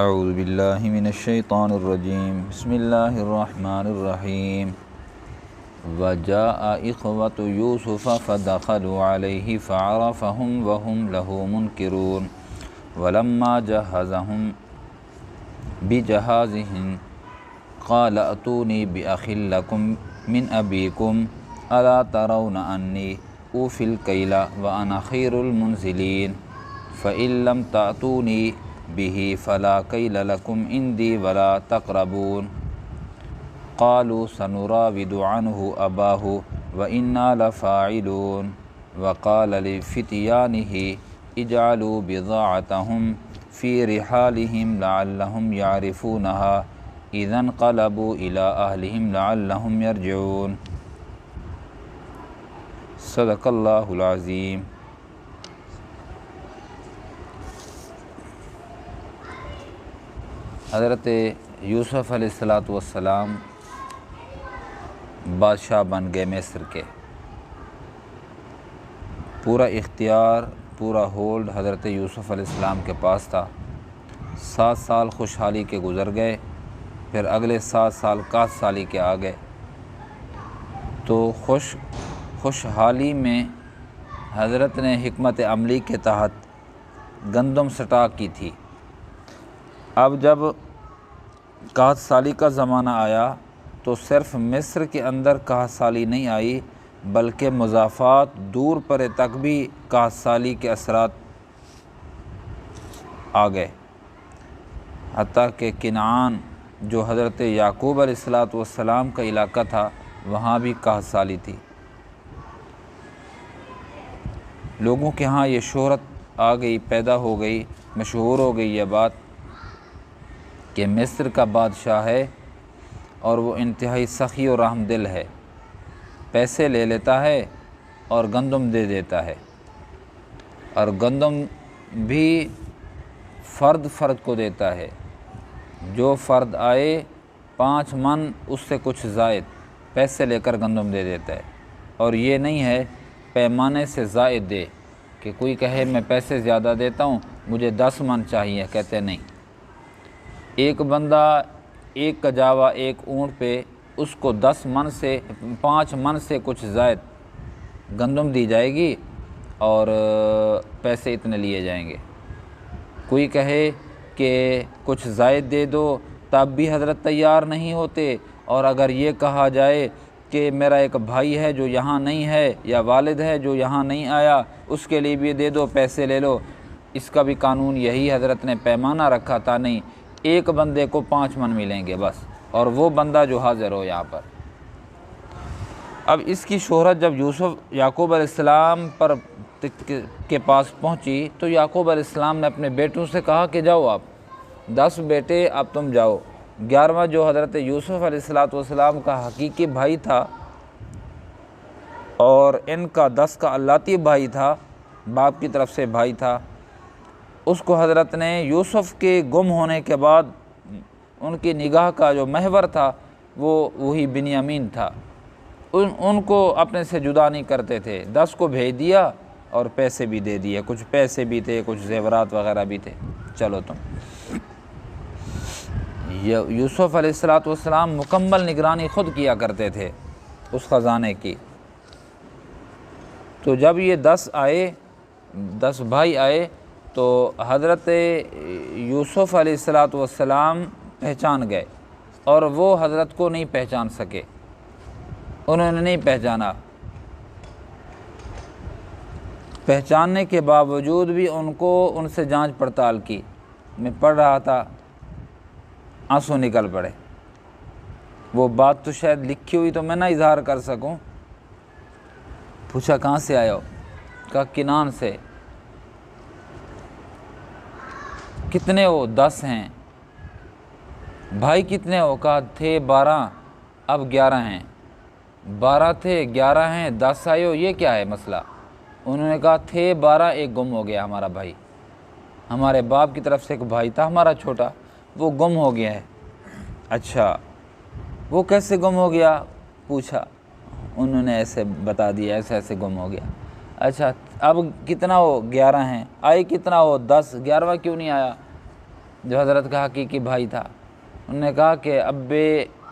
اعوذ باللہ من الشیطان الرجیم بسم اللہ الرحمن الرحیم وجاء اخوۃ یوسف فدخلوا علیہ فعرفهم وهم له منکرون ولما جہزهم بجہازهم قال اتونی بأخ لکم من ابیکم الا ترون انی اوفی الکیل وانا خیر المنزلین فإن لم تأتونی به فلا کیل لکم عندی ولا تقربون قالوا سنراود عنه اباہ وإنا لفاعلون وقال لفتیانه اجعلوا بضاعتهم في رحالهم لعلهم يعرفونها اذا انقلبوا الى اهلهم لعلهم يرجعون۔ صدق اللہ العظیم۔ حضرت یوسف علیہ السلام بادشاہ بن گئے مصر کے۔ پورا اختیار، پورا ہولڈ حضرت یوسف علیہ السلام کے پاس تھا۔ 7 سال خوشحالی کے گزر گئے، پھر اگلے 7 سال کاس سالی کے آ گئے۔ تو خوشحالی میں حضرت نے حکمت عملی کے تحت گندم سٹاک کی تھی۔ اب جب قحط سالی کا زمانہ آیا تو صرف مصر کے اندر قحط سالی نہیں آئی، بلکہ مضافات دور پرے تک بھی قحط سالی کے اثرات آ گئے، حتیٰ کہ کنعان جو حضرت یعقوب علیہ السلام کا علاقہ تھا وہاں بھی قحط سالی تھی۔ لوگوں کے ہاں یہ شہرت آ گئی، پیدا ہو گئی، مشہور ہو گئی یہ بات کہ مصر کا بادشاہ ہے اور وہ انتہائی سخی اور رحم دل ہے، پیسے لے لیتا ہے اور گندم دے دیتا ہے، اور گندم بھی فرد کو دیتا ہے۔ جو فرد آئے 5 من اس سے کچھ زائد پیسے لے کر گندم دے دیتا ہے، اور یہ نہیں ہے پیمانے سے زائد دے کہ کوئی کہے میں پیسے زیادہ دیتا ہوں مجھے 10 من چاہیے، کہتے نہیں۔ ایک بندہ ایک کجاوا ایک اونٹ پہ اس کو 10 من سے 5 من سے کچھ زائد گندم دی جائے گی اور پیسے اتنے لیے جائیں گے۔ کوئی کہے کہ کچھ زائد دے دو تب بھی حضرت تیار نہیں ہوتے، اور اگر یہ کہا جائے کہ میرا ایک بھائی ہے جو یہاں نہیں ہے یا والد ہے جو یہاں نہیں آیا اس کے لیے بھی دے دو، پیسے لے لو، اس کا بھی قانون یہی حضرت نے پیمانہ رکھا تھا، نہیں ایک بندے کو 5 من ملیں گے بس، اور وہ بندہ جو حاضر ہو یہاں پر۔ اب اس کی شہرت جب یعقوب علیہ السلام کے پاس پہنچی تو یعقوب علیہ السلام نے اپنے بیٹوں سے کہا کہ جاؤ آپ 10 بیٹے اب تم جاؤ۔ 11واں جو حضرت یوسف علیہ السلام کا حقیقی بھائی تھا اور ان کا 10 کا اللہتی بھائی تھا، باپ کی طرف سے بھائی تھا، اس کو حضرت نے یوسف کے گم ہونے کے بعد ان کی نگاہ کا جو محور تھا وہی بنیامین تھا، ان کو اپنے سے جدا نہیں کرتے تھے۔ 10 کو بھیج دیا اور پیسے بھی دے دیے، کچھ پیسے بھی تھے، کچھ زیورات وغیرہ بھی تھے، چلو تم۔ یوسف علیہ السلام مکمل نگرانی خود کیا کرتے تھے اس خزانے کی۔ تو جب یہ 10 بھائی آئے تو حضرت یوسف علیہ السلام پہچان گئے، اور وہ حضرت کو نہیں پہچان سکے، انہوں نے نہیں پہچانا۔ پہچاننے کے باوجود بھی ان سے جانچ پڑتال کی۔ میں پڑھ رہا تھا، آنسو نکل پڑے۔ وہ بات تو شاید لکھی ہوئی تو میں نہ اظہار کر سکوں۔ پوچھا کہاں سے آئے ہو؟ کہا کنعان سے۔ کتنے ہو؟ 10 ہیں۔ بھائی کتنے ہو؟ کہا تھے 12 اب 11 ہیں۔ 12 تھے 11 ہیں، 10 آئے ہو، یہ کیا ہے مسئلہ؟ انہوں نے کہا تھے 12، ایک گم ہو گیا ہمارا بھائی، ہمارے باپ کی طرف سے ایک بھائی تھا ہمارا چھوٹا، وہ گم ہو گیا ہے۔ اچھا وہ کیسے گم ہو گیا؟ پوچھا، انہوں نے ایسے بتا دیا، ایسے گم ہو گیا۔ اچھا اب کتنا ہو؟ 11 ہیں۔ آئے کتنا ہو؟ 10۔ 11واں کیوں نہیں آیا؟ جو حضرت کا حقیقی بھائی تھا، انہوں نے کہا کہ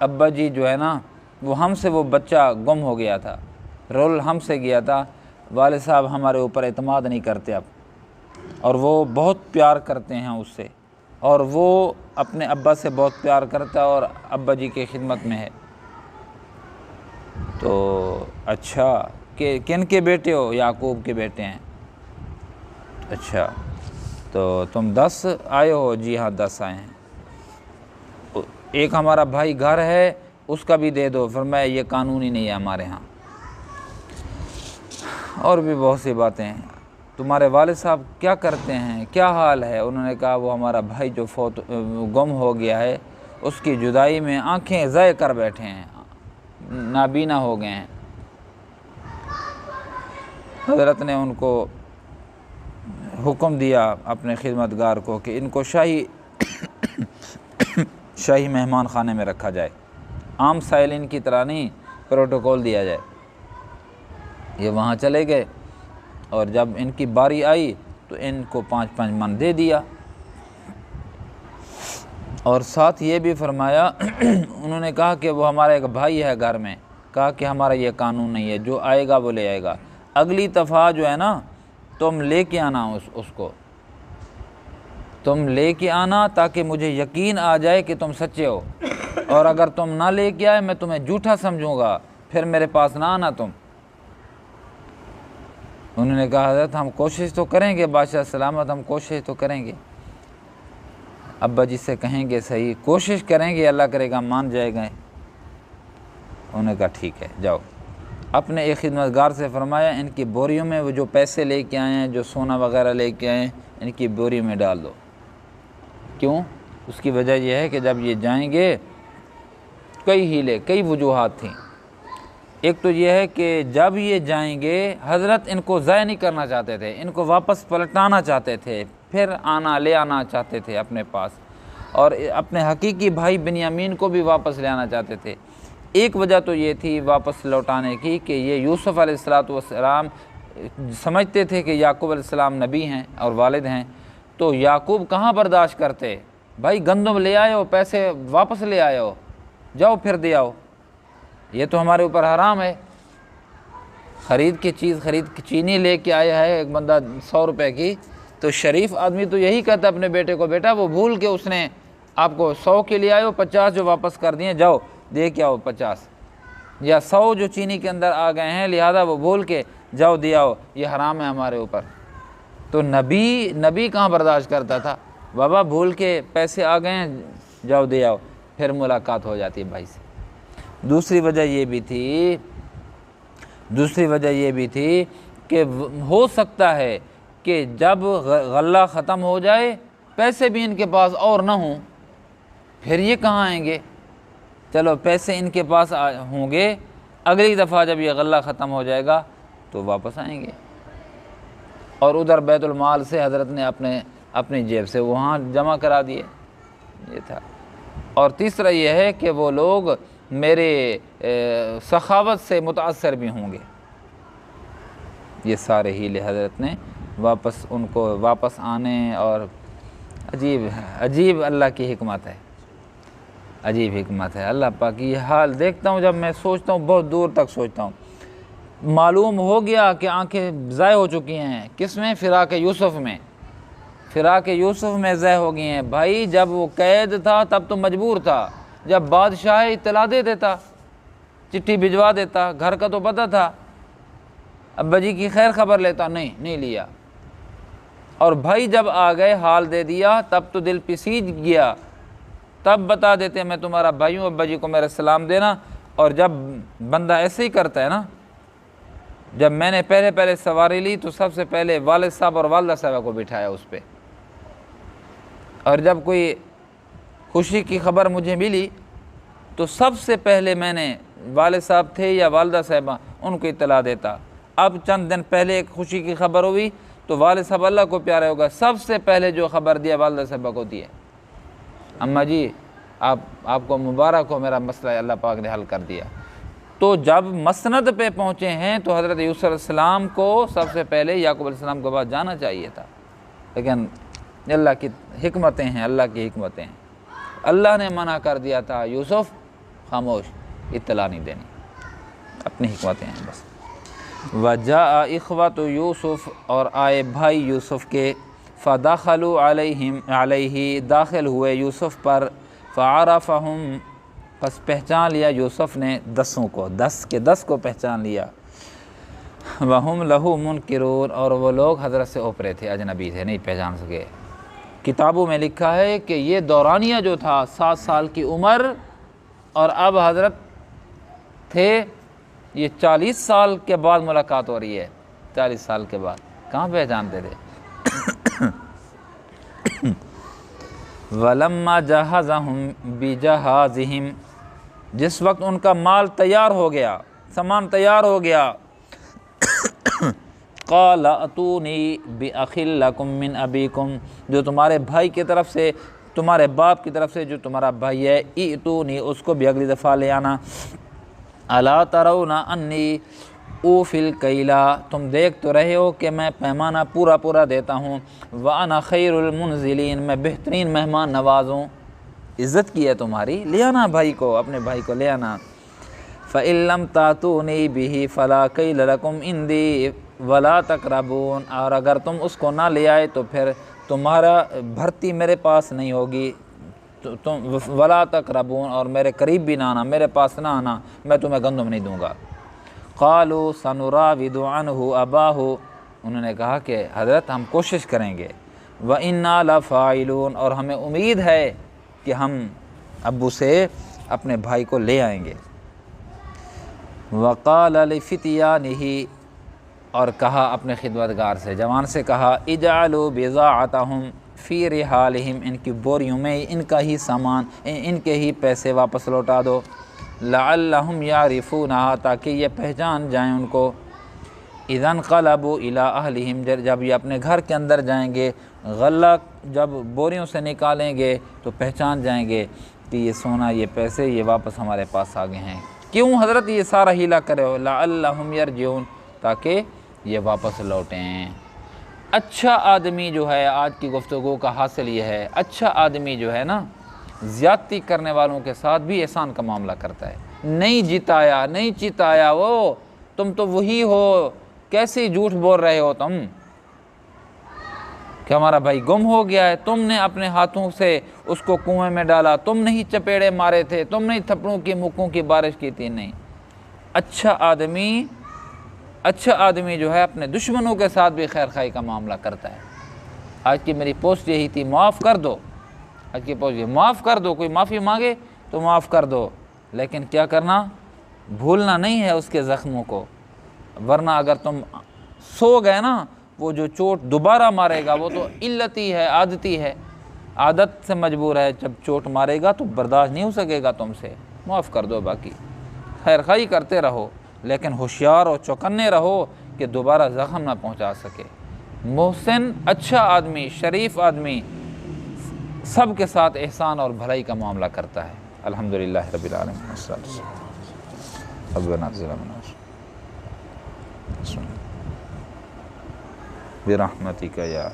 ابا جی جو ہے نا وہ ہم سے وہ بچہ گم ہو گیا تھا، رول ہم سے گیا تھا، والد صاحب ہمارے اوپر اعتماد نہیں کرتے اب، اور وہ بہت پیار کرتے ہیں اس سے، اور وہ اپنے ابا سے بہت پیار کرتا ہے اور ابا جی کی خدمت میں ہے۔ تو اچھا کہ کن کے بیٹے ہو؟ یعقوب کے بیٹے ہیں۔ اچھا تو تم 10 آئے ہو؟ جی ہاں 10 آئے ہیں۔ ایک ہمارا بھائی گھر ہے اس کا بھی دے دو۔ فرمایا یہ قانونی نہیں ہے ہمارے ہاں۔ اور بھی بہت سی باتیں ہیں۔ تمہارے والد صاحب کیا کرتے ہیں، کیا حال ہے؟ انہوں نے کہا وہ ہمارا بھائی جو گم ہو گیا ہے اس کی جدائی میں آنکھیں ضائع کر بیٹھے ہیں، نابینا ہو گئے ہیں۔ حضرت نے ان کو حکم دیا اپنے خدمتگار کو کہ ان کو شاہی مہمان خانے میں رکھا جائے، عام سائلین کی طرح نہیں، پروٹوکول دیا جائے۔ یہ وہاں چلے گئے اور جب ان کی باری آئی تو ان کو 5 من دے دیا، اور ساتھ یہ بھی فرمایا انہوں نے کہا کہ وہ ہمارا ایک بھائی ہے گھر میں، کہا کہ ہمارا یہ قانون نہیں ہے، جو آئے گا وہ لے آئے گا، اگلی دفعہ جو ہے نا تم لے کے آنا اس کو، تم لے کے آنا تاکہ مجھے یقین آ جائے کہ تم سچے ہو، اور اگر تم نہ لے کے آئے میں تمہیں جھوٹا سمجھوں گا، پھر میرے پاس نہ آنا تم۔ انہوں نے کہا حضرت ہم کوشش تو کریں گے، بادشاہ سلامت ہم کوشش تو کریں گے، ابا جی سے کہیں گے صحیح، کوشش کریں گے، اللہ کرے گا مان جائے گا۔ انہوں نے کہا ٹھیک ہے جاؤ۔ اپنے ایک خدمتگار سے فرمایا ان کی بوریوں میں وہ جو پیسے لے کے آئے ہیں، جو سونا وغیرہ لے کے آئے ہیں، ان کی بوری میں ڈال دو۔ کیوں؟ اس کی وجہ یہ ہے کہ جب یہ جائیں گے، کئی ہیلے، کئی وجوہات تھیں۔ ایک تو یہ ہے کہ جب یہ جائیں گے حضرت ان کو ضائع نہیں کرنا چاہتے تھے، ان کو واپس پلٹانا چاہتے تھے، پھر لے آنا چاہتے تھے اپنے پاس، اور اپنے حقیقی بھائی بنیامین کو بھی واپس لے آنا چاہتے تھے۔ ایک وجہ تو یہ تھی واپس لوٹانے کی کہ یہ یوسف علیہ السلام سمجھتے تھے کہ یعقوب علیہ السلام نبی ہیں اور والد ہیں، تو یعقوب کہاں برداشت کرتے، بھائی گندم لے آئے ہو، پیسے واپس لے آئے ہو، جاؤ پھر دے آؤ، یہ تو ہمارے اوپر حرام ہے۔ خرید کی چینی لے کے آیا ہے ایک بندہ 100 روپے کی، تو شریف آدمی تو یہی کہتا ہے اپنے بیٹے کو، بیٹا وہ بھول کے اس نے آپ کو 100 کے لے آئے ہو، 50 جو واپس کر دیے، جاؤ دے کے آؤ 50، یا 100 جو چینی کے اندر آ گئے ہیں لہذا وہ بھول کے جاؤ دے آؤ، یہ حرام ہے ہمارے اوپر۔ تو نبی کہاں برداشت کرتا تھا، بابا بھول کے پیسے آ گئے ہیں جاؤ دے آؤ، پھر ملاقات ہو جاتی ہے بھائی سے۔ دوسری وجہ یہ بھی تھی کہ ہو سکتا ہے کہ جب غلہ ختم ہو جائے، پیسے بھی ان کے پاس اور نہ ہوں، پھر یہ کہاں آئیں گے؟ چلو پیسے ان کے پاس ہوں گے، اگلی دفعہ جب یہ غلہ ختم ہو جائے گا تو واپس آئیں گے، اور ادھر بیت المال سے حضرت نے اپنی جیب سے وہاں جمع کرا دیے، یہ تھا۔ اور تیسرا یہ ہے کہ وہ لوگ میرے سخاوت سے متاثر بھی ہوں گے۔ یہ سارے ہیلے حضرت نے ان کو واپس آنے، اور عجیب اللہ کی حکمت ہے، عجیب حکمت ہے اللہ پاک کی۔ یہ حال دیکھتا ہوں جب میں سوچتا ہوں، بہت دور تک سوچتا ہوں، معلوم ہو گیا کہ آنکھیں ضائع ہو چکی ہیں، کس میں؟ فراق یوسف میں ضائع ہو گئی ہیں۔ بھائی جب وہ قید تھا تب تو مجبور تھا، جب بادشاہ اطلاع دے دیتا، چٹھی بھجوا دیتا، گھر کا تو پتہ تھا، ابا جی کی خیر خبر لیتا، نہیں لیا، اور بھائی جب آ گئے حال دے دیا تب تو دل پسیج گیا، تب بتا دیتے میں تمہارا بھائی ہوں، ابا جی کو میرا سلام دینا۔ اور جب بندہ ایسے ہی کرتا ہے نا، جب میں نے پہلے سواری لی تو سب سے پہلے والد صاحب اور والدہ صاحبہ کو بٹھایا اس پہ، اور جب کوئی خوشی کی خبر مجھے ملی تو سب سے پہلے میں نے والد صاحب تھے یا والدہ صاحبہ ان کو اطلاع دیتا۔ اب چند دن پہلے ایک خوشی کی خبر ہوئی تو والد صاحب اللہ کو پیارے ہوگا، سب سے پہلے جو خبر دیا والدہ صاحبہ کو دی ہے، اماں جی آپ کو مبارک ہو، میرا مسئلہ اللہ پاک نے حل کر دیا۔ تو جب مسند پہ پہنچے ہیں تو حضرت یوسف علیہ السلام کو سب سے پہلے یعقوب علیہ السلام کے بعد جانا چاہیے تھا، لیکن یہ اللہ کی حکمتیں ہیں، اللہ کی حکمتیں ہیں۔ اللہ نے منع کر دیا تھا یوسف خاموش، اطلاع نہیں دینی، اپنی حکمتیں ہیں بس۔ وجاء اخوۃ یوسف، اور آئے بھائی یوسف کے، فدخلوا علیہ داخل ہوئے یوسف پر، فعرفہم پس پہچان لیا یوسف نے 10 کو، 10 کو پہچان لیا، وہم لہو منکرون، اور وہ لوگ حضرت سے اوپرے تھے، اجنبی تھے، نہیں پہچان سکے۔ کتابوں میں لکھا ہے کہ یہ دورانیہ جو تھا 7 سال کی عمر، اور اب حضرت تھے، یہ 40 سال کے بعد ملاقات ہو رہی ہے، 40 سال کے بعد، کہاں پہچانتے تھے؟ وَلَمَّا جَهَّزَهُمْ بِجَهَازِهِمْ، جس وقت ان کا مال تیار ہو گیا، سامان تیار ہو گیا، قَالَ أَتُونِي بِأَخٍ لَكُم مِّنْ أَبِيكُمْ، جو تمہارے بھائی کی طرف سے، تمہارے باپ کی طرف سے جو تمہارا بھائی ہے، ائتونی، اس کو بھی اگلی دفعہ لے آنا۔ الا ترون انی اوفی الکیل، تم دیکھ تو رہے ہو کہ میں پیمانہ پورا دیتا ہوں، وانا خیر المنزلین، میں بہترین مہمان نواز ہوں، عزت کی ہے تمہاری، لے آنا بھائی کو، اپنے بھائی کو لے آنا۔ فَإِن لَّمْ تَأْتُونِي بِهِ فَلَا كَيْلَ لَكُمْ عِندِي وَلَا تَقْرَبُونَ، اور اگر تم اس کو نہ لے آئے تو پھر تمہارا بھرتی میرے پاس نہیں ہوگی، تم ولا تقربون، اور میرے قریب بھی نہ آنا، میرے پاس نہ آنا، میں تمہیں گندم نہیں دوں گا۔ قالوا سنراود عنہ اباہ، انہوں نے کہا کہ حضرت ہم کوشش کریں گے، وَإِنَّا لَفَاعِلُونَ، اور ہمیں امید ہے کہ ہم ابو سے اپنے بھائی کو لے آئیں گے۔ وَقَالَ لِفِتْيَانِهِ، اور کہا اپنے خدمتگار سے، جوان سے کہا، اجعلوا بضاعتهم فی رحالہم، ان کی بوریوں میں ان کا ہی سامان، ان کے ہی پیسے واپس لوٹا دو، لعلہم یعرفونہا، تاکہ یہ پہچان جائیں ان کو، اذا انقلبوا الی اہلہم، جب یہ اپنے گھر کے اندر جائیں گے، غلہ جب بوریوں سے نکالیں گے تو پہچان جائیں گے کہ یہ سونا، یہ پیسے، یہ واپس ہمارے پاس آ گئے ہیں۔ کیوں حضرت یہ سارا ہیلا کرے ہو؟ لعلہم یرجعون، تاکہ یہ واپس لوٹیں۔ اچھا آدمی جو ہے، آج کی گفتگو کا حاصل یہ ہے، اچھا آدمی جو ہے نا، زیادتی کرنے والوں کے ساتھ بھی احسان کا معاملہ کرتا ہے۔ نہیں چتایا وہ، تم تو وہی ہو، کیسے جھوٹ بول رہے ہو تم کہ ہمارا بھائی گم ہو گیا ہے، تم نے اپنے ہاتھوں سے اس کو کنویں میں ڈالا، تم نہیں چپیڑے مارے تھے، تم نہیں تھپڑوں کی مکوں کی بارش کی تھی۔ نہیں، اچھا آدمی جو ہے اپنے دشمنوں کے ساتھ بھی خیر خواہی کا معاملہ کرتا ہے۔ آج کی میری پوسٹ یہی تھی، معاف کر دو، آج کی پوسٹ یہ، معاف کر دو، کوئی معافی مانگے تو معاف کر دو، لیکن کیا کرنا، بھولنا نہیں ہے اس کے زخموں کو، ورنہ اگر تم سو گئے نا، وہ جو چوٹ دوبارہ مارے گا وہ تو علتی ہے، عادتی ہے، عادت سے مجبور ہے، جب چوٹ مارے گا تو برداشت نہیں ہو سکے گا تم سے، معاف کر دو، باقی خیر خواہی کرتے رہو، لیکن ہوشیار اور چوکنے رہو کہ دوبارہ زخم نہ پہنچا سکے۔ محسن، اچھا آدمی، شریف آدمی سب کے ساتھ احسان اور بھلائی کا معاملہ کرتا ہے۔ الحمدللہ رب العالمین، ربنا ظلمنا برحمتک یا